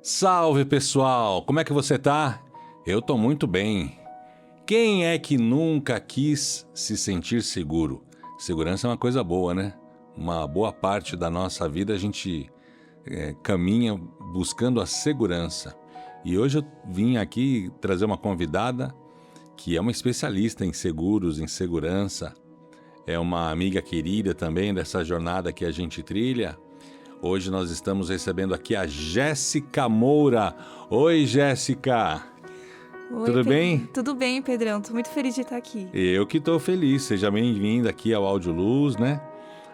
Salve, pessoal! Como é que você tá? Eu tô muito bem. Quem é que nunca quis se sentir seguro? Segurança é uma coisa boa, né? Uma boa parte da nossa vida a gente caminha buscando a segurança. E hoje eu vim aqui trazer uma convidada que é uma especialista em seguros, em segurança. É uma amiga querida também dessa jornada que a gente trilha. Hoje nós estamos recebendo aqui a Jéssica Moura. Oi, Jéssica! Oi, Tudo bem? Tudo bem, Pedrão. Estou muito feliz de estar aqui. Eu que estou feliz. Seja bem-vinda aqui ao Áudio Luz, né?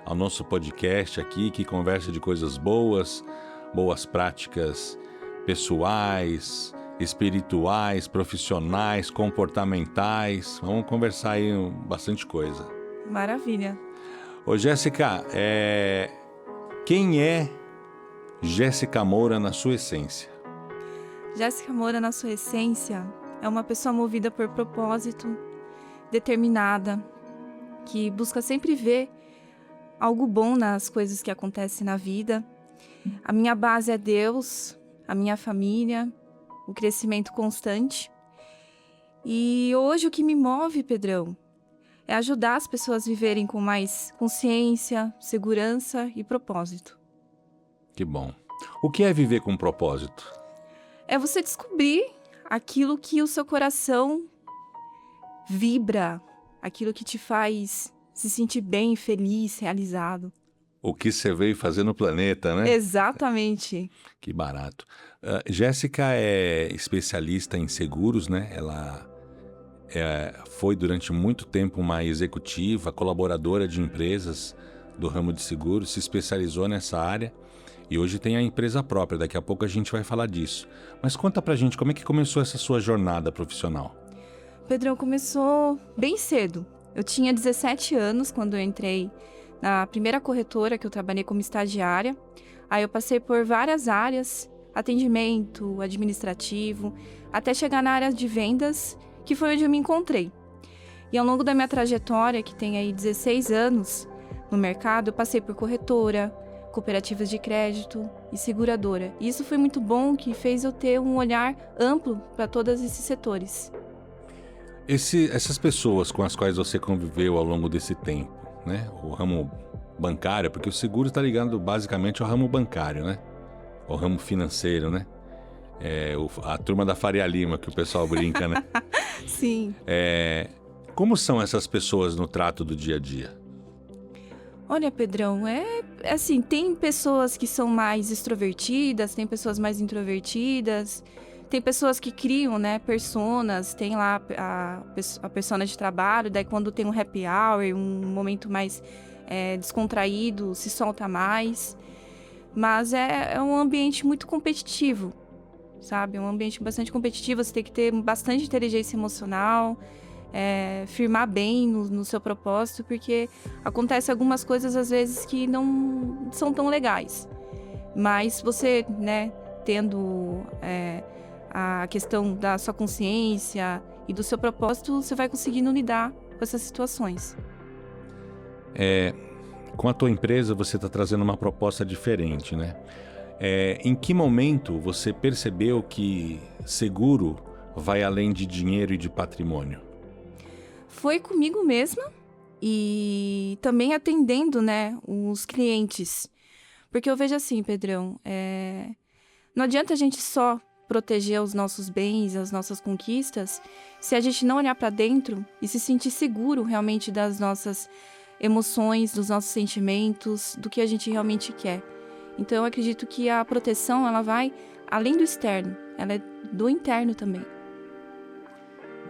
Ao nosso podcast aqui, que conversa de coisas boas, boas práticas pessoais, espirituais, profissionais, comportamentais. Vamos conversar aí bastante coisa. Maravilha. Ô, Jéssica, quem é Jéssica Moura na sua essência? Jéssica Moura, na sua essência, é uma pessoa movida por propósito, determinada, que busca sempre ver algo bom nas coisas que acontecem na vida. A minha base é Deus, a minha família, o crescimento constante. E hoje o que me move, Pedrão, é ajudar as pessoas a viverem com mais consciência, segurança e propósito. Que bom. O que é viver com propósito? É você descobrir aquilo que o seu coração vibra, aquilo que te faz se sentir bem, feliz, realizado. O que você veio fazer no planeta, né? Exatamente. Que barato. Jéssica é especialista em seguros, né? Ela foi durante muito tempo uma executiva, colaboradora de empresas do ramo de seguros, se especializou nessa área e hoje tem a empresa própria. Daqui a pouco a gente vai falar disso. Mas conta pra gente, como é que começou essa sua jornada profissional? Pedrão, começou bem cedo. Eu tinha 17 anos quando eu entrei na primeira corretora que eu trabalhei como estagiária. Aí eu passei por várias áreas, atendimento, administrativo, até chegar na área de vendas, que foi onde eu me encontrei. E ao longo da minha trajetória, que tem aí 16 anos no mercado, eu passei por corretora, cooperativas de crédito e seguradora. E isso foi muito bom, que fez eu ter um olhar amplo para todos esses setores. Essas pessoas com as quais você conviveu ao longo desse tempo, né? O ramo bancário, porque o seguro está ligado basicamente ao ramo bancário, né? Ao ramo financeiro, né? A turma da Faria Lima, que o pessoal brinca, né? Sim. Como são essas pessoas no trato do dia a dia? Olha, Pedrão, assim, tem pessoas que são mais extrovertidas, tem pessoas mais introvertidas, tem pessoas que criam, né, personas, tem lá a persona de trabalho, daí quando tem um happy hour, um momento mais descontraído, se solta mais. Mas é um ambiente muito competitivo, sabe? É um ambiente bastante competitivo, você tem que ter bastante inteligência emocional, firmar bem no seu propósito, porque acontece algumas coisas às vezes que não são tão legais. Mas você, né, tendo a questão da sua consciência e do seu propósito, você vai conseguindo lidar com essas situações. Com a tua empresa você está trazendo uma proposta diferente, né? Em que momento você percebeu que seguro vai além de dinheiro e de patrimônio? Foi comigo mesma e também atendendo, né, os clientes. Porque eu vejo assim, Pedrão, não adianta a gente só proteger os nossos bens, as nossas conquistas, se a gente não olhar para dentro e se sentir seguro realmente das nossas emoções, dos nossos sentimentos, do que a gente realmente quer. Então eu acredito que a proteção, ela vai além do externo, ela é do interno também.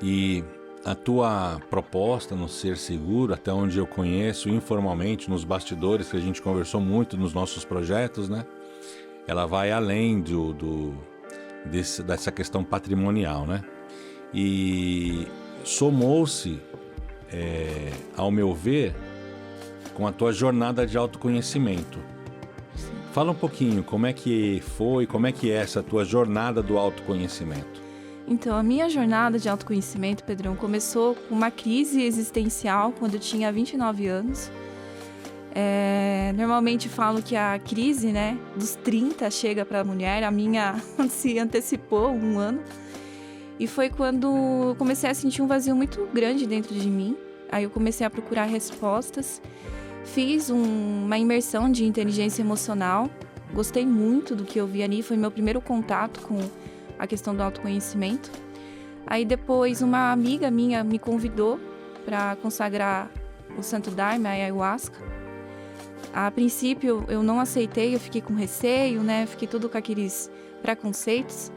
E a tua proposta no Ser Seguro, até onde eu conheço informalmente, nos bastidores, que a gente conversou muito nos nossos projetos, né? Ela vai além dessa questão patrimonial, né? E somou-se, ao meu ver, com a tua jornada de autoconhecimento. Sim. Fala um pouquinho, como é que foi, como é que é essa tua jornada do autoconhecimento? Então, a minha jornada de autoconhecimento, Pedrão, começou com uma crise existencial quando eu tinha 29 anos. Normalmente falo que a crise, né, dos 30 chega para a mulher. A minha se antecipou 1 ano. E foi quando eu comecei a sentir um vazio muito grande dentro de mim. Aí eu comecei a procurar respostas. Fiz uma imersão de inteligência emocional. Gostei muito do que eu vi ali. Foi meu primeiro contato com a questão do autoconhecimento. Aí depois uma amiga minha me convidou para consagrar o Santo Daime, a ayahuasca. A princípio eu não aceitei, eu fiquei com receio, né? Fiquei tudo com aqueles preconceitos.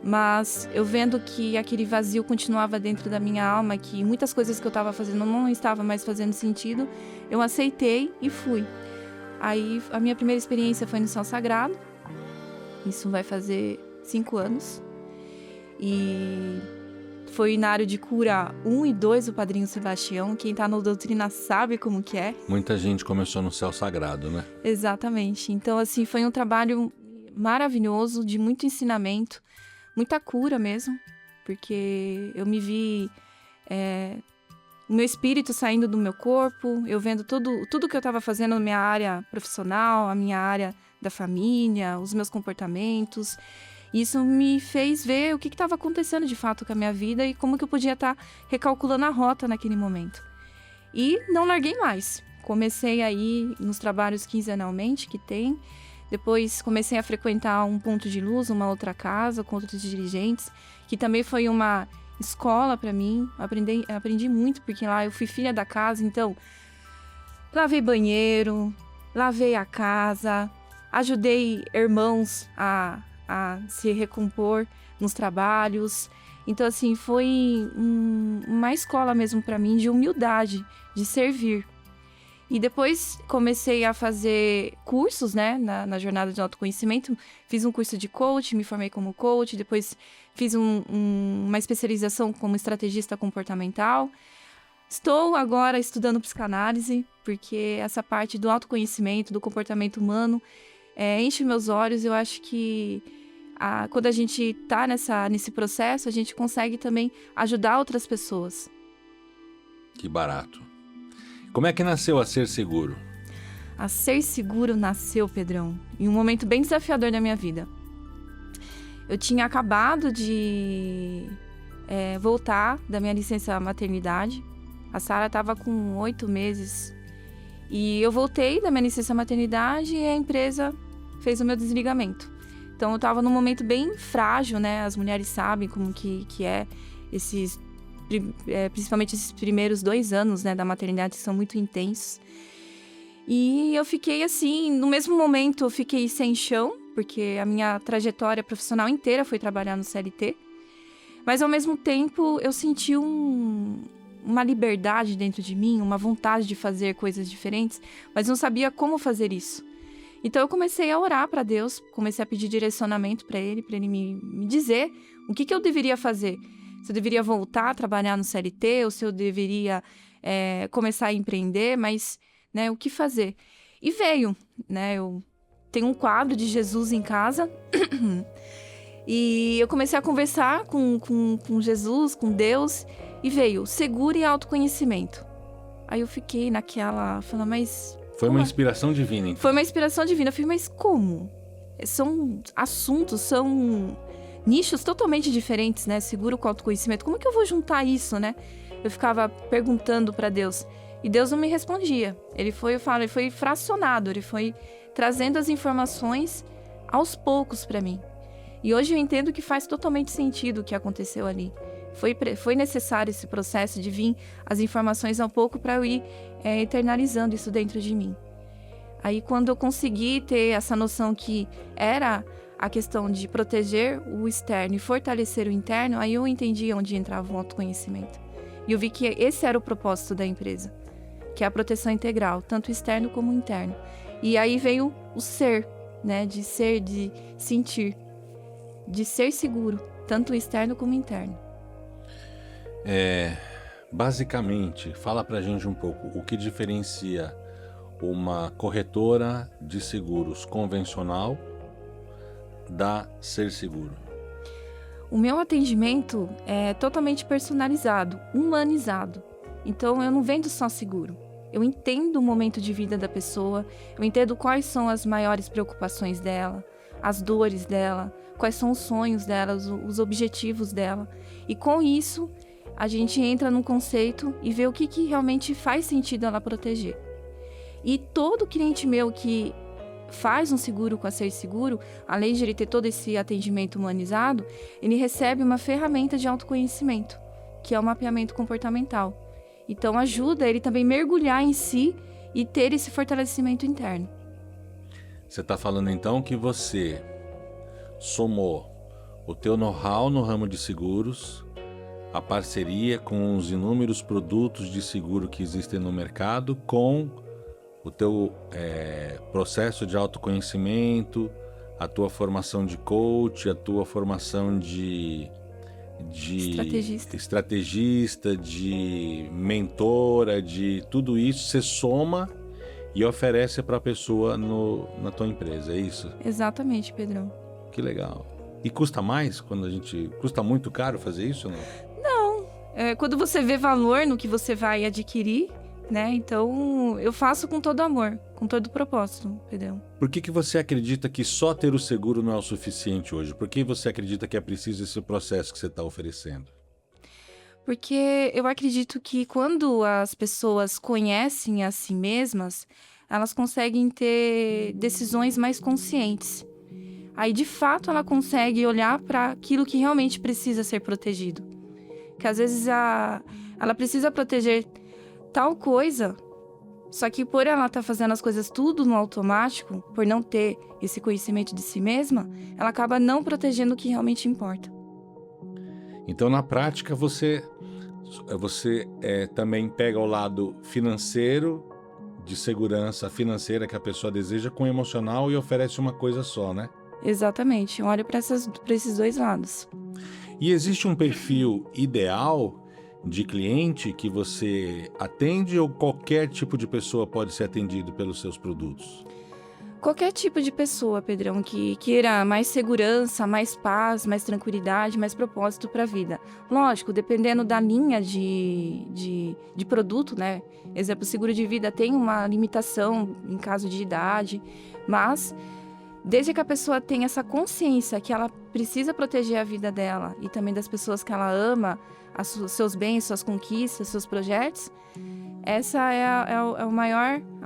Mas eu vendo que aquele vazio continuava dentro da minha alma, que muitas coisas que eu estava fazendo não estavam mais fazendo sentido, eu aceitei e fui. Aí a minha primeira experiência foi no Céu Sagrado. Isso vai fazer 5 anos. E foi na área de cura 1 e 2, o Padrinho Sebastião. Quem tá na doutrina sabe como que é. Muita gente começou no Céu Sagrado, né? Exatamente. Então, assim, foi um trabalho maravilhoso, de muito ensinamento, muita cura mesmo, porque eu me vi, o meu espírito saindo do meu corpo, eu vendo tudo que eu estava fazendo na minha área profissional, a minha área da família, os meus comportamentos. Isso me fez ver o que estava acontecendo de fato com a minha vida e como que eu podia estar recalculando a rota naquele momento. E não larguei mais. Comecei aí nos trabalhos quinzenalmente que tem. Depois comecei a frequentar um ponto de luz, uma outra casa com outros dirigentes, que também foi uma escola para mim. Aprendi muito, porque lá eu fui filha da casa, então lavei banheiro, lavei a casa, ajudei irmãos a se recompor nos trabalhos. Então, assim, foi uma escola mesmo para mim de humildade, de servir. E depois comecei a fazer cursos, né, na jornada de autoconhecimento. Fiz um curso de coach, me formei como coach. Depois fiz uma especialização como estrategista comportamental. Estou agora estudando psicanálise, porque essa parte do autoconhecimento, do comportamento humano, enche meus olhos. Eu acho que quando a gente está nesse processo, a gente consegue também ajudar outras pessoas. Que barato. Como é que nasceu a Ser Seguro? A Ser Seguro nasceu, Pedrão, em um momento bem desafiador da minha vida. Eu tinha acabado de voltar da minha licença maternidade. A Sara estava com 8 meses. E eu voltei da minha licença maternidade e a empresa fez o meu desligamento. Então, eu estava num momento bem frágil, né? As mulheres sabem como que é principalmente esses primeiros 2 anos, né, da maternidade, que são muito intensos. E eu fiquei assim, no mesmo momento eu fiquei sem chão, porque a minha trajetória profissional inteira foi trabalhar no CLT. Mas ao mesmo tempo eu senti uma liberdade dentro de mim, uma vontade de fazer coisas diferentes, mas não sabia como fazer isso. Então eu comecei a orar para Deus, comecei a pedir direcionamento para Ele me dizer o que eu deveria fazer. Se eu deveria voltar a trabalhar no CLT ou se eu deveria começar a empreender, mas, né, o que fazer? E veio, né, eu tenho um quadro de Jesus em casa e eu comecei a conversar com Jesus, com Deus, e veio seguro e autoconhecimento. Aí eu fiquei naquela, falando, mas... Foi uma inspiração divina, então. Foi uma inspiração divina. Eu falei, mas como? São assuntos, são nichos totalmente diferentes, né? Seguro com autoconhecimento. Como é que eu vou juntar isso, né? Eu ficava perguntando para Deus. E Deus não me respondia. Ele foi fracionado. Ele foi trazendo as informações aos poucos para mim. E hoje eu entendo que faz totalmente sentido o que aconteceu ali. Foi necessário esse processo de vir as informações ao pouco para eu ir eternalizando isso dentro de mim. Aí quando eu consegui ter essa noção que era a questão de proteger o externo e fortalecer o interno, aí eu entendi onde entrava o autoconhecimento. E eu vi que esse era o propósito da empresa, que é a proteção integral, tanto externo como interno. E aí veio o ser, né, de ser, de sentir, de ser seguro, tanto externo como interno. Basicamente, fala pra gente um pouco o que diferencia uma corretora de seguros convencional da Ser Seguro. O meu atendimento é totalmente personalizado, humanizado. Então, eu não vendo só seguro. Eu entendo o momento de vida da pessoa, eu entendo quais são as maiores preocupações dela, as dores dela, quais são os sonhos dela, os objetivos dela. E com isso, a gente entra num conceito e vê o que realmente faz sentido ela proteger. E todo cliente meu que faz um seguro com a Ser Seguro, além de ele ter todo esse atendimento humanizado, ele recebe uma ferramenta de autoconhecimento, que é o mapeamento comportamental. Então ajuda ele também mergulhar em si e ter esse fortalecimento interno. Você está falando então que você somou o teu know-how no ramo de seguros, a parceria com os inúmeros produtos de seguro que existem no mercado, com o teu processo de autoconhecimento, a tua formação de coach, a tua formação de estrategista, de mentora, de tudo isso, você soma e oferece para a pessoa na tua empresa, é isso? Exatamente, Pedrão. Que legal. E custa mais custa muito caro fazer isso ou não? Não. Quando você vê valor no que você vai adquirir, né? Então, eu faço com todo amor, com todo propósito, Pedrão. Por que você acredita que só ter o seguro não é o suficiente hoje? Por que você acredita que é preciso esse processo que você está oferecendo? Porque eu acredito que quando as pessoas conhecem a si mesmas, elas conseguem ter decisões mais conscientes. Aí, de fato, ela consegue olhar para aquilo que realmente precisa ser protegido. Que às vezes ela precisa proteger tal coisa, só que por ela estar fazendo as coisas tudo no automático, por não ter esse conhecimento de si mesma, ela acaba não protegendo o que realmente importa. Então, na prática, você também pega o lado financeiro, de segurança financeira que a pessoa deseja, com o emocional e oferece uma coisa só, né? Exatamente, eu olho para esses dois lados. E existe um perfil ideal de cliente que você atende ou qualquer tipo de pessoa pode ser atendido pelos seus produtos? Qualquer tipo de pessoa, Pedrão, que queira mais segurança, mais paz, mais tranquilidade, mais propósito para a vida. Lógico, dependendo da linha de produto, né? Exemplo, o seguro de vida tem uma limitação em caso de idade, mas desde que a pessoa tenha essa consciência que ela precisa proteger a vida dela e também das pessoas que ela ama, seus bens, suas conquistas, seus projetos, essa é a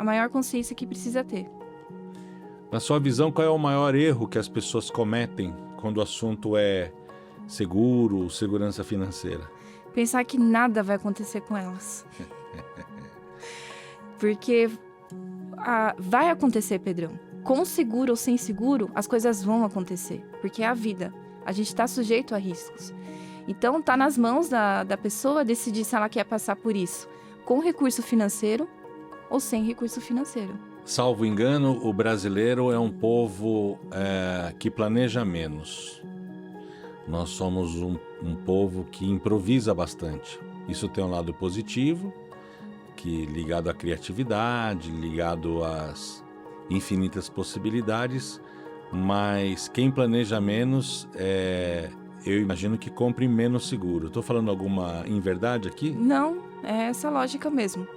maior consciência que precisa ter. Na sua visão, qual é o maior erro que as pessoas cometem quando o assunto é seguro, segurança financeira? Pensar que nada vai acontecer com elas. Porque vai acontecer, Pedrão. Com seguro ou sem seguro, as coisas vão acontecer. Porque é a vida. A gente está sujeito a riscos. Então, está nas mãos da pessoa decidir se ela quer passar por isso com recurso financeiro ou sem recurso financeiro. Salvo engano, o brasileiro é um povo que planeja menos. Nós somos um povo que improvisa bastante. Isso tem um lado positivo, que ligado à criatividade, ligado às infinitas possibilidades, mas quem planeja menos, eu imagino que compre menos seguro. Estou falando alguma inverdade aqui? Não, é essa lógica mesmo.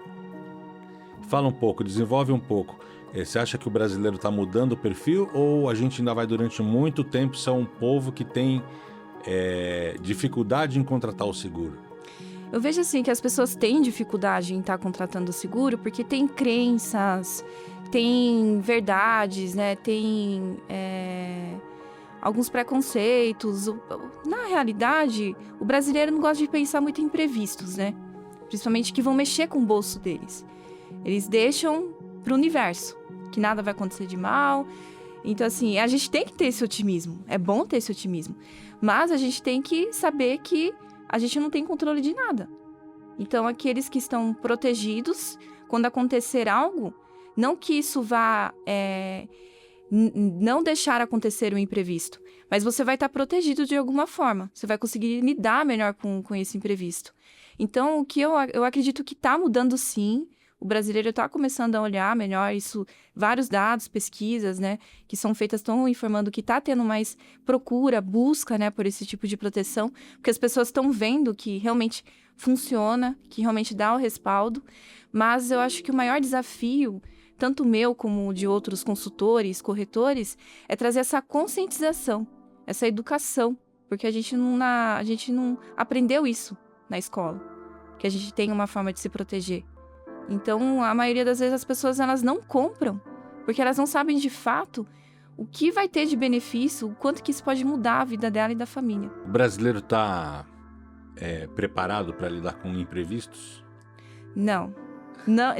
Fala um pouco, desenvolve um pouco. Você acha que o brasileiro está mudando o perfil ou a gente ainda vai durante muito tempo ser um povo que tem dificuldade em contratar o seguro? Eu vejo assim que as pessoas têm dificuldade em estar contratando o seguro porque tem crenças, tem verdades, né? Tem alguns preconceitos. Na realidade, o brasileiro não gosta de pensar muito em imprevistos, né? Principalmente que vão mexer com o bolso deles. Eles deixam para o universo, que nada vai acontecer de mal. Então, assim, a gente tem que ter esse otimismo. É bom ter esse otimismo. Mas a gente tem que saber que a gente não tem controle de nada. Então, aqueles que estão protegidos, quando acontecer algo, não que isso vá não deixar acontecer o imprevisto, mas você vai estar protegido de alguma forma. Você vai conseguir lidar melhor com esse imprevisto. Então, o que eu acredito que está mudando sim. O brasileiro está começando a olhar melhor isso, vários dados, pesquisas, né, que são feitas estão informando que está tendo mais procura, busca, né, por esse tipo de proteção, porque as pessoas estão vendo que realmente funciona, que realmente dá o respaldo, mas eu acho que o maior desafio, tanto meu como de outros consultores, corretores, é trazer essa conscientização, essa educação, porque a gente não aprendeu isso na escola, que a gente tem uma forma de se proteger. Então, a maioria das vezes as pessoas elas não compram, porque elas não sabem de fato o que vai ter de benefício, o quanto que isso pode mudar a vida dela e da família. O brasileiro está preparado para lidar com imprevistos? Não,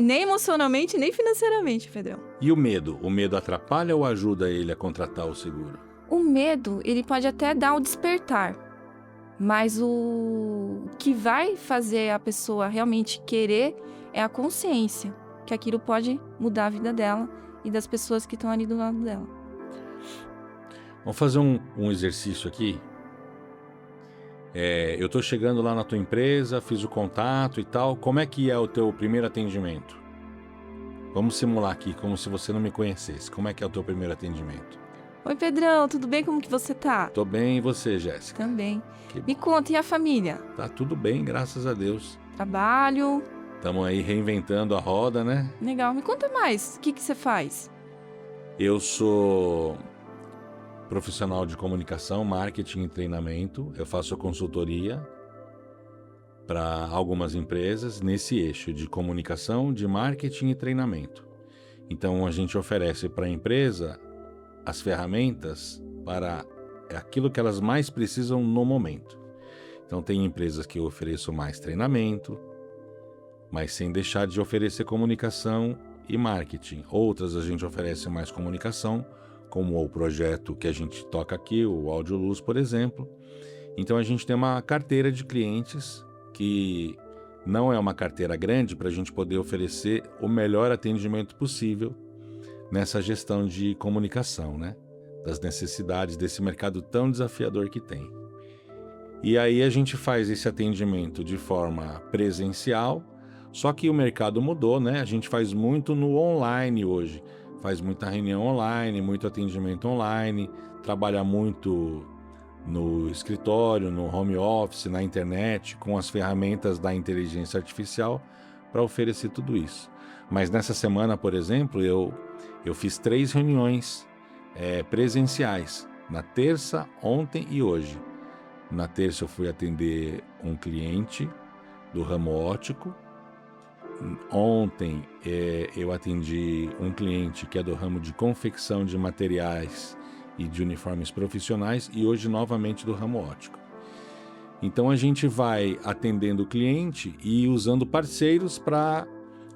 nem emocionalmente, nem financeiramente, Pedrão. E o medo? O medo atrapalha ou ajuda ele a contratar o seguro? O medo, ele pode até dar um despertar, mas o que vai fazer a pessoa realmente querer é a consciência, que aquilo pode mudar a vida dela e das pessoas que estão ali do lado dela. Vamos fazer um exercício aqui. Eu estou chegando lá na tua empresa, fiz o contato e tal. Como é que é o teu primeiro atendimento? Vamos simular aqui, como se você não me conhecesse. Como é que é o teu primeiro atendimento? Oi, Pedrão, tudo bem? Como que você tá? Tô bem, e você, Jéssica? Também. Que Me conta, e a família? Tá tudo bem, graças a Deus. Trabalho? Estamos aí reinventando a roda, né? Legal. Me conta mais. O que você faz? Eu sou profissional de comunicação, marketing e treinamento. Eu faço consultoria para algumas empresas nesse eixo de comunicação, de marketing e treinamento. Então, a gente oferece para a empresa as ferramentas para aquilo que elas mais precisam no momento. Então, tem empresas que eu ofereço mais treinamento, mas sem deixar de oferecer comunicação e marketing. Outras a gente oferece mais comunicação, como o projeto que a gente toca aqui, o Audioluz, por exemplo. Então, a gente tem uma carteira de clientes que não é uma carteira grande para a gente poder oferecer o melhor atendimento possível nessa gestão de comunicação, né? Das necessidades desse mercado tão desafiador que tem. E aí a gente faz esse atendimento de forma presencial, só que o mercado mudou, né? A gente faz muito no online hoje, faz muita reunião online, muito atendimento online, trabalha muito no escritório, no home office, na internet, com as ferramentas da inteligência artificial para oferecer tudo isso. Mas nessa semana, por exemplo, eu fiz 3 reuniões presenciais, na terça, ontem e hoje. Na terça eu fui atender um cliente do ramo óptico. Ontem eu atendi um cliente que é do ramo de confecção de materiais e de uniformes profissionais e hoje novamente do ramo óptico. Então a gente vai atendendo o cliente e usando parceiros para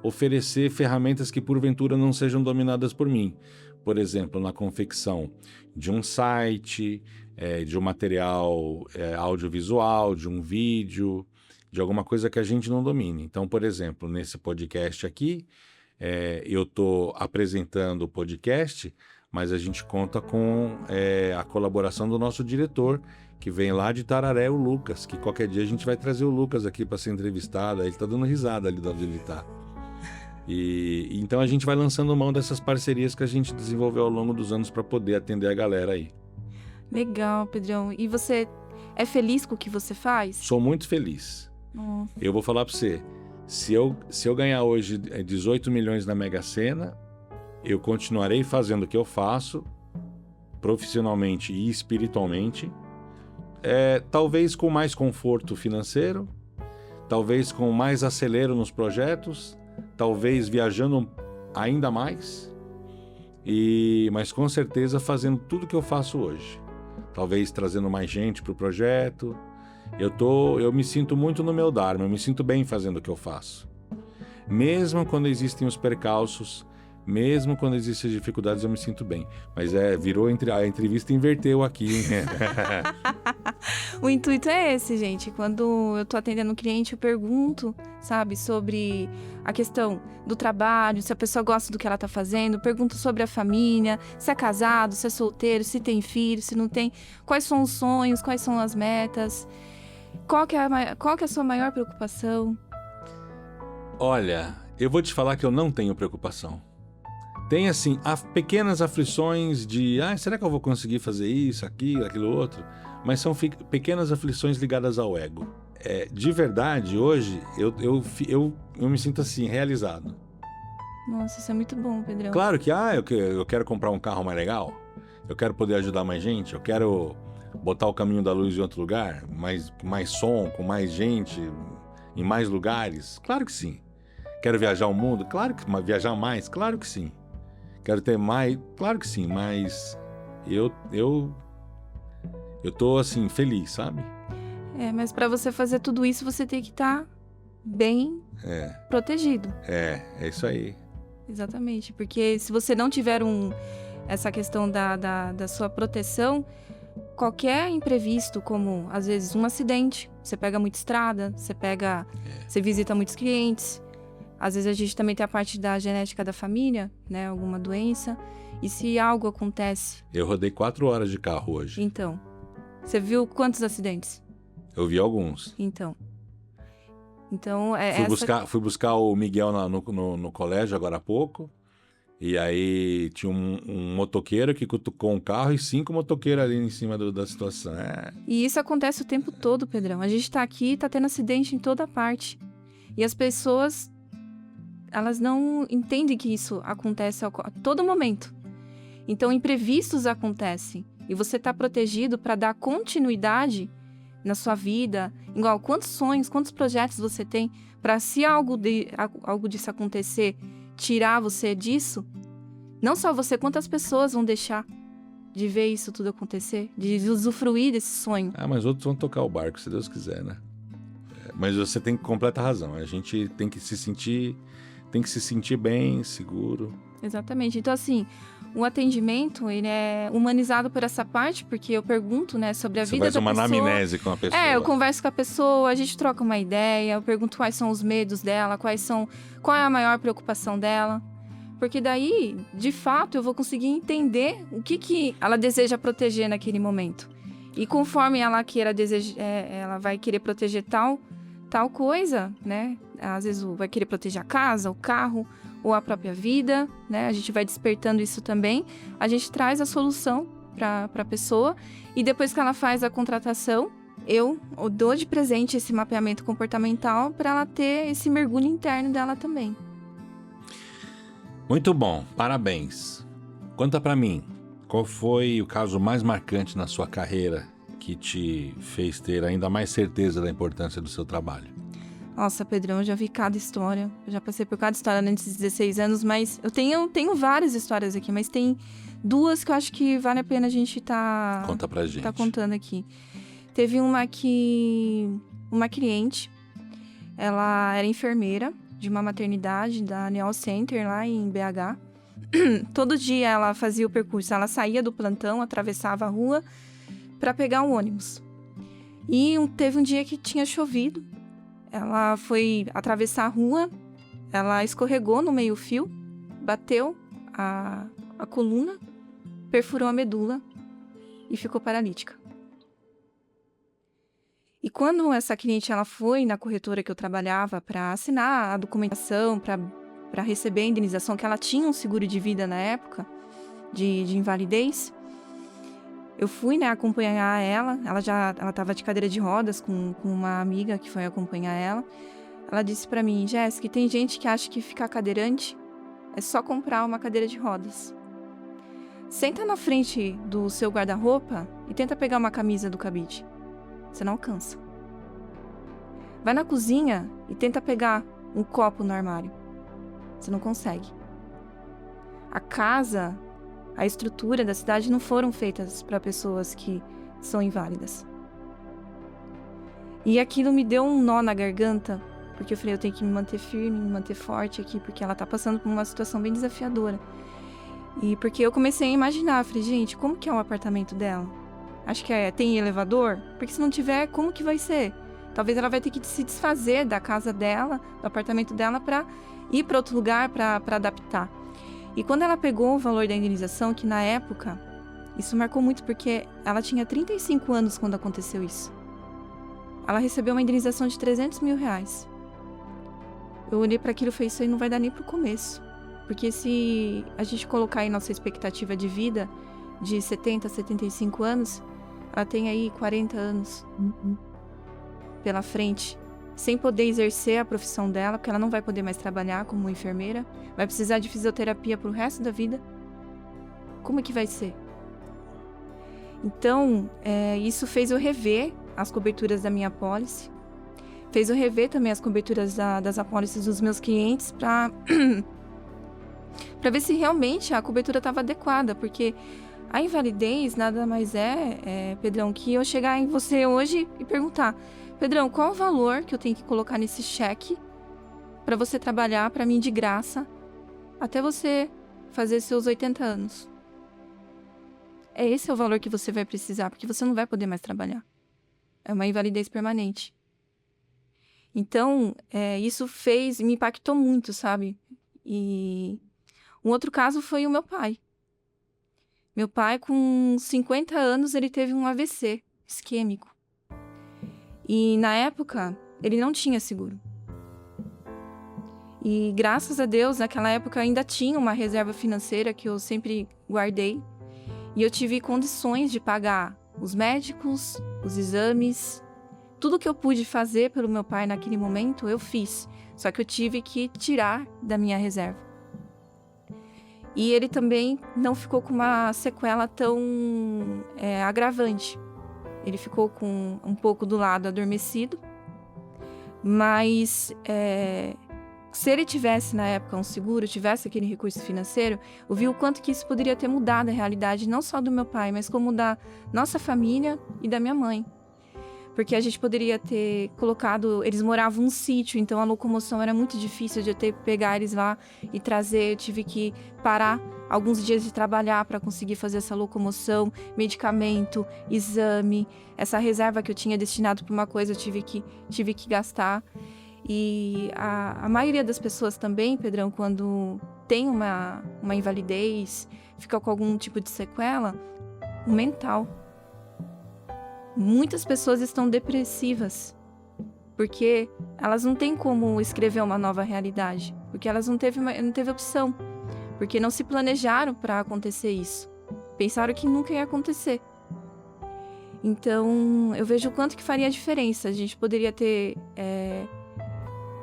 oferecer ferramentas que porventura não sejam dominadas por mim. Por exemplo, na confecção de um site, de um material audiovisual, de um vídeo, de alguma coisa que a gente não domine. Então, por exemplo, nesse podcast aqui, eu estou apresentando o podcast, mas a gente conta com a colaboração do nosso diretor, que vem lá de Tararé, o Lucas, que qualquer dia a gente vai trazer o Lucas aqui para ser entrevistado. Ele está dando risada ali de onde ele está. E então a gente vai lançando mão dessas parcerias que a gente desenvolveu ao longo dos anos para poder atender a galera aí. Legal, Pedrão. E você é feliz com o que você faz? Sou muito feliz. Nossa. Eu vou falar para você, se eu ganhar hoje 18 milhões na Mega Sena, eu continuarei fazendo o que eu faço, profissionalmente e espiritualmente, talvez com mais conforto financeiro, talvez com mais acelero nos projetos, talvez viajando ainda mais, mas com certeza fazendo tudo que eu faço hoje. Talvez trazendo mais gente para o projeto. Eu me sinto muito no meu dharma, eu me sinto bem fazendo o que eu faço. Mesmo quando existem os percalços, mesmo quando existem as dificuldades, eu me sinto bem. Mas a entrevista inverteu aqui. O intuito é esse, gente. Quando eu tô atendendo um cliente, eu pergunto, sabe, sobre a questão do trabalho, se a pessoa gosta do que ela tá fazendo, pergunto sobre a família, se é casado, se é solteiro, se tem filho, se não tem, quais são os sonhos, quais são as metas, qual que é a sua maior preocupação? Olha, eu vou te falar que eu não tenho preocupação. Tem, assim, pequenas aflições de, será que eu vou conseguir fazer isso, aquilo outro? Mas são pequenas aflições ligadas ao ego. De verdade, hoje, eu me sinto assim, realizado. Nossa, isso é muito bom, Pedrão. Claro que, eu quero comprar um carro mais legal, eu quero poder ajudar mais gente, eu quero botar o caminho da luz em outro lugar, mais som, com mais gente, em mais lugares. Claro que sim. Quero viajar o mundo? Viajar mais? Claro que sim. Quero ter mais? Claro que sim, mas eu tô, assim, feliz, sabe? Mas para você fazer tudo isso, você tem que estar bem protegido. É isso aí. Exatamente, porque se você não tiver essa questão da sua proteção, qualquer imprevisto, como às vezes um acidente, você pega muita estrada, você visita muitos clientes, às vezes a gente também tem a parte da genética da família, né, alguma doença, e se algo acontece... Eu rodei 4 horas de carro hoje. Então, você viu quantos acidentes? Eu vi alguns. Então, Fui buscar o Miguel no colégio agora há pouco. E aí tinha um motoqueiro que cutucou um carro e 5 motoqueiros ali em cima da situação. E isso acontece o tempo todo, Pedrão. A gente tá aqui, tá tendo acidente em toda parte. E as pessoas, elas não entendem que isso acontece a todo momento. Então, imprevistos acontecem. E você tá protegido para dar continuidade na sua vida. Igual, quantos sonhos, quantos projetos você tem para, se algo disso acontecer, tirar você disso, não só você, quantas pessoas vão deixar de ver isso tudo acontecer, de usufruir desse sonho. Mas outros vão tocar o barco, se Deus quiser, né? Mas você tem completa razão, a gente tem que se sentir bem, seguro. Exatamente, então assim, o atendimento, ele é humanizado por essa parte, porque eu pergunto, né, sobre a vida da pessoa. Você faz uma anamnese com a pessoa. Eu converso com a pessoa, a gente troca uma ideia, eu pergunto quais são os medos dela, qual é a maior preocupação dela. Porque daí, de fato, eu vou conseguir entender o que ela deseja proteger naquele momento. E conforme ela ela vai querer proteger tal coisa, né? Às vezes vai querer proteger a casa, o carro, ou a própria vida, né? A gente vai despertando isso também. A gente traz a solução para a pessoa. E depois que ela faz a contratação, eu dou de presente esse mapeamento comportamental para ela ter esse mergulho interno dela também. Muito bom, parabéns. Conta pra mim, qual foi o caso mais marcante na sua carreira que te fez ter ainda mais certeza da importância do seu trabalho? Nossa, Pedrão, eu já vi cada história, eu já passei por cada história nesses 16 anos, mas eu tenho várias histórias aqui, mas tem 2 que eu acho que vale a pena a gente Conta pra gente. Tá contando aqui. Teve uma cliente, ela era enfermeira de uma maternidade da Neol Center, lá em BH. Todo dia ela fazia o percurso, ela saía do plantão, atravessava a rua para pegar um ônibus. E teve um dia que tinha chovido, ela foi atravessar a rua, ela escorregou no meio-fio, bateu a coluna, perfurou a medula e ficou paralítica. E quando essa cliente ela foi na corretora que eu trabalhava para assinar a documentação, para receber a indenização, que ela tinha um seguro de vida na época, de invalidez, eu fui, né, acompanhar ela. Ela estava de cadeira de rodas com uma amiga que foi acompanhar ela. Ela disse para mim: Jéssica, tem gente que acha que ficar cadeirante é só comprar uma cadeira de rodas. Senta na frente do seu guarda-roupa e tenta pegar uma camisa do cabide. Você não alcança. Vai na cozinha e tenta pegar um copo no armário. Você não consegue. A casa, a estrutura da cidade não foram feitas para pessoas que são inválidas. E aquilo me deu um nó na garganta, porque eu falei, eu tenho que me manter firme, me manter forte aqui, porque ela tá passando por uma situação bem desafiadora. E porque eu comecei a imaginar, falei, gente, como que é o apartamento dela? Acho que tem elevador? Porque se não tiver, como que vai ser? Talvez ela vai ter que se desfazer da casa dela, do apartamento dela, para ir para outro lugar, para adaptar. E quando ela pegou o valor da indenização, que na época, isso marcou muito, porque ela tinha 35 anos quando aconteceu isso. Ela recebeu uma indenização de R$300 mil. Eu olhei para aquilo e falei, isso aí não vai dar nem pro começo. Porque se a gente colocar aí nossa expectativa de vida de 70, 75 anos, ela tem aí 40 anos pela frente, sem poder exercer a profissão dela, porque ela não vai poder mais trabalhar como enfermeira, vai precisar de fisioterapia pro resto da vida. Como é que vai ser? Então, isso fez eu rever as coberturas da minha apólice, fez eu rever também as coberturas das apólices dos meus clientes para ver se realmente a cobertura estava adequada, porque a invalidez nada mais Pedrão, que eu chegar em você hoje e perguntar, Pedrão, qual o valor que eu tenho que colocar nesse cheque para você trabalhar para mim de graça até você fazer seus 80 anos? Esse é o valor que você vai precisar, porque você não vai poder mais trabalhar. É uma invalidez permanente. Então, isso me impactou muito, sabe? E um outro caso foi o meu pai. Meu pai, com 50 anos, ele teve um AVC isquêmico. E, na época, ele não tinha seguro. E, graças a Deus, naquela época ainda tinha uma reserva financeira que eu sempre guardei. E eu tive condições de pagar os médicos, os exames. Tudo que eu pude fazer pelo meu pai naquele momento, eu fiz. Só que eu tive que tirar da minha reserva. E ele também não ficou com uma sequela tão agravante. Ele ficou com um pouco do lado adormecido. Mas se ele tivesse, na época, um seguro, tivesse aquele recurso financeiro, eu vi o quanto que isso poderia ter mudado a realidade, não só do meu pai, mas como da nossa família e da minha mãe. Porque a gente poderia ter colocado... Eles moravam num sítio, então a locomoção era muito difícil de eu ter que pegar eles lá e trazer. Eu tive que parar alguns dias de trabalhar para conseguir fazer essa locomoção, medicamento, exame. Essa reserva que eu tinha destinado para uma coisa, eu tive que gastar. E a maioria das pessoas também, Pedrão, quando tem uma invalidez, fica com algum tipo de sequela, o mental. Muitas pessoas estão depressivas, porque elas não têm como escrever uma nova realidade, porque elas não teve opção, porque não se planejaram para acontecer isso. Pensaram que nunca ia acontecer. Então, eu vejo o quanto que faria diferença. A gente poderia ter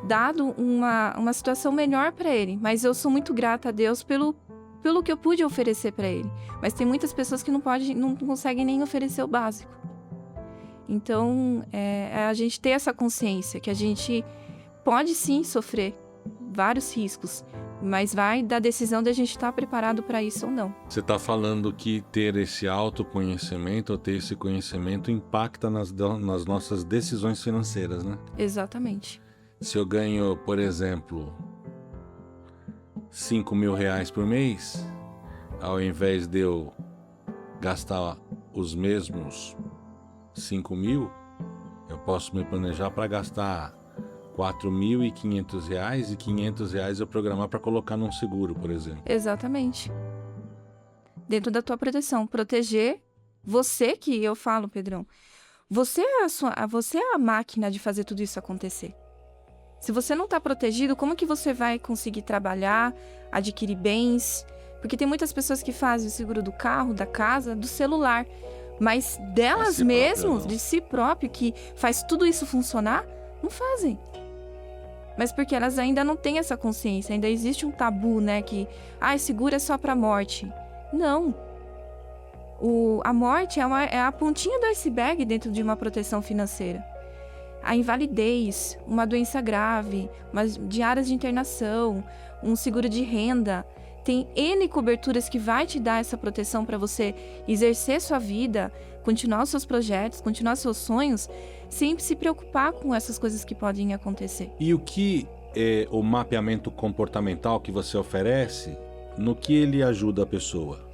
dado uma situação melhor para ele, mas eu sou muito grata a Deus pelo que eu pude oferecer para ele. Mas tem muitas pessoas que não conseguem nem oferecer o básico. Então, a gente ter essa consciência que a gente pode sim sofrer vários riscos, mas vai da decisão de a gente estar preparado para isso ou não. Você está falando que ter esse autoconhecimento ou ter esse conhecimento impacta nas nossas decisões financeiras, né? Exatamente. Se eu ganho, por exemplo, R$5.000 por mês, ao invés de eu gastar os mesmos 5.000, eu posso me planejar para gastar R$4.500 e R$500 eu programar para colocar num seguro, por exemplo. Exatamente. Dentro da tua proteção. Proteger você, que eu falo, Pedrão. Você é a máquina de fazer tudo isso acontecer. Se você não está protegido, como que você vai conseguir trabalhar, adquirir bens? Porque tem muitas pessoas que fazem o seguro do carro, da casa, do celular. Mas delas mesmas, de si próprio, que faz tudo isso funcionar, não fazem. Mas porque elas ainda não têm essa consciência, ainda existe um tabu, né? Que, seguro é só pra morte. Não. A morte é a pontinha do iceberg dentro de uma proteção financeira. A invalidez, uma doença grave, diárias de internação, um seguro de renda... Tem N coberturas que vai te dar essa proteção para você exercer sua vida, continuar os seus projetos, continuar os seus sonhos, sem se preocupar com essas coisas que podem acontecer. E o que é o mapeamento comportamental que você oferece, no que ele ajuda a pessoa?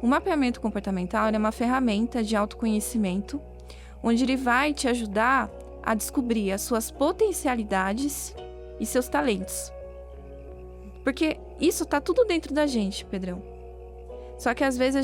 O mapeamento comportamental é uma ferramenta de autoconhecimento, onde ele vai te ajudar a descobrir as suas potencialidades e seus talentos. Porque isso tá tudo dentro da gente, Pedrão. Só que às vezes a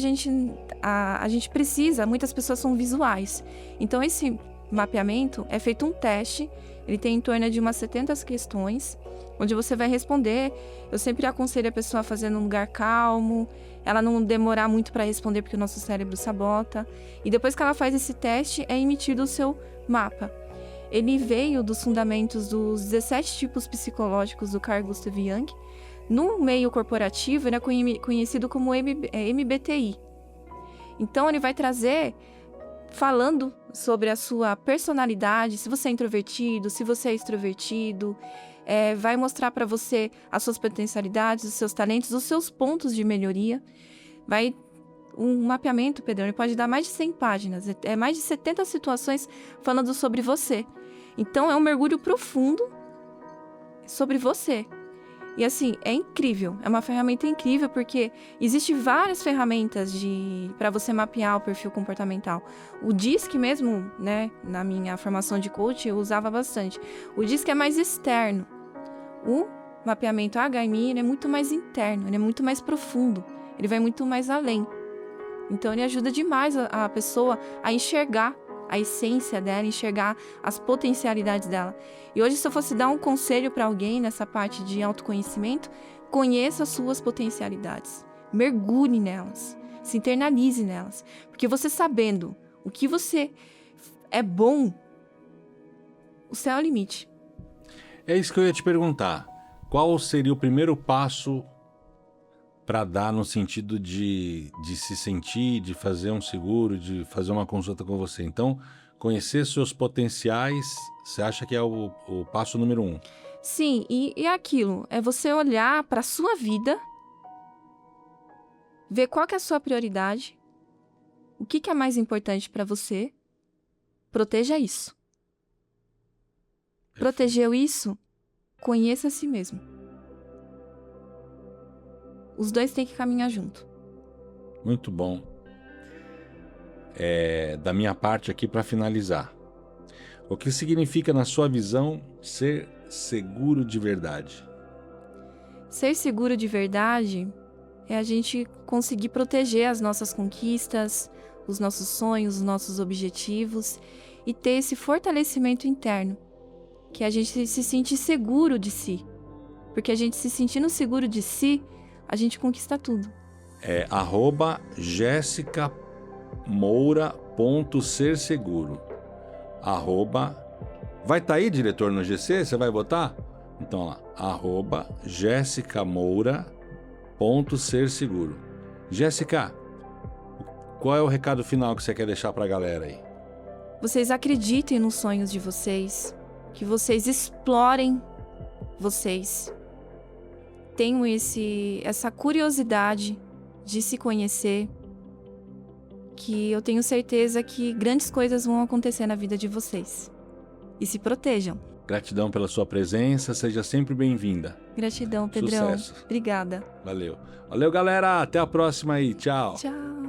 gente precisa, muitas pessoas são visuais. Então esse mapeamento, é feito um teste. Ele tem em torno de umas 70 questões, onde você vai responder. Eu sempre aconselho a pessoa a fazer num lugar calmo, ela não demorar muito para responder, porque o nosso cérebro sabota. E depois que ela faz esse teste, é emitido o seu mapa. Ele veio dos fundamentos dos 17 tipos psicológicos do Carl Gustav Jung. No meio corporativo, ele é conhecido como MBTI. Então, ele vai trazer, falando sobre a sua personalidade, se você é introvertido, se você é extrovertido, vai mostrar para você as suas potencialidades, os seus talentos, os seus pontos de melhoria. Um mapeamento, Pedrão, ele pode dar mais de 100 páginas, mais de 70 situações falando sobre você. Então, é um mergulho profundo sobre você. E assim, é incrível, é uma ferramenta incrível, porque existem várias ferramentas para você mapear o perfil comportamental. O DISC mesmo, né, na minha formação de coach, eu usava bastante. O DISC é mais externo. O mapeamento HMI, ele é muito mais interno, ele é muito mais profundo, ele vai muito mais além. Então, ele ajuda demais a pessoa a enxergar a essência dela, enxergar as potencialidades dela. E hoje, se eu fosse dar um conselho para alguém nessa parte de autoconhecimento, conheça as suas potencialidades. Mergulhe nelas. Se internalize nelas. Porque você sabendo o que você é bom, o céu é o limite. É isso que eu ia te perguntar. Qual seria o primeiro passo para dar no sentido de se sentir, de fazer um seguro, de fazer uma consulta com você? Então, conhecer seus potenciais, você acha que é o passo número 1? Sim, e aquilo, é você olhar para a sua vida, ver qual que é a sua prioridade, o que é mais importante para você, proteja isso. Protegeu isso, conheça a si mesmo. Os dois têm que caminhar junto. Muito bom. Da minha parte aqui para finalizar. O que significa, na sua visão, ser seguro de verdade? Ser seguro de verdade é a gente conseguir proteger as nossas conquistas, os nossos sonhos, os nossos objetivos e ter esse fortalecimento interno, que a gente se sente seguro de si. Porque a gente se sentindo seguro de si, a gente conquista tudo. É @jessicamoura.serseguro. Vai estar aí, diretor, no GC? Você vai botar? Então, lá, @jessicamoura.serseguro. Jéssica, qual é o recado final que você quer deixar para a galera aí? Vocês acreditem nos sonhos de vocês, que vocês explorem vocês. Tenham essa curiosidade de se conhecer, que eu tenho certeza que grandes coisas vão acontecer na vida de vocês. E se protejam. Gratidão pela sua presença, seja sempre bem-vinda. Gratidão, Pedrão. Sucesso. Obrigada. Valeu. Valeu, galera. Até a próxima aí. Tchau. Tchau.